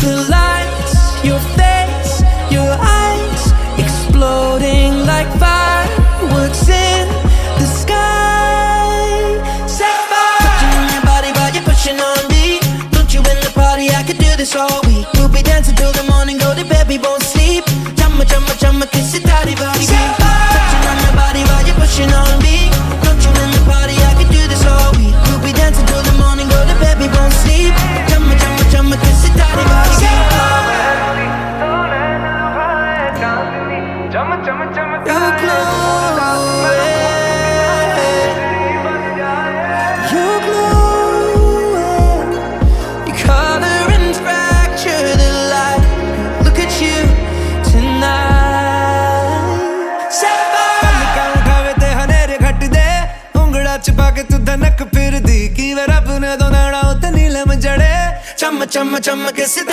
The lights, your face, your eyes, exploding like fireworks in the sky. Sapphire, touching on your body while you're pushing on me. Don't you in the party? I could do this all week. We'll be dancing till the morning, go to bed, we won't sleep. Chumma, chumma, chumma, kiss it, daddy, body. Touching on your body while you're pushing on me. Don't you in the party? I could do this all week. We'll be dancing till the morning, go to bed, we won't sleep. Chumma, chumma, chumma, kiss it, daddy, body. You're glowing, you're glowing. Your color and fracture the light. Look at you tonight. पलका उठावे ते हनेरे घट दे उंगड़ा छुपा के तू धनक फिर दी की वे रब ने दो नाड़ा उते नीलम जड़े चम चम चम के सितारे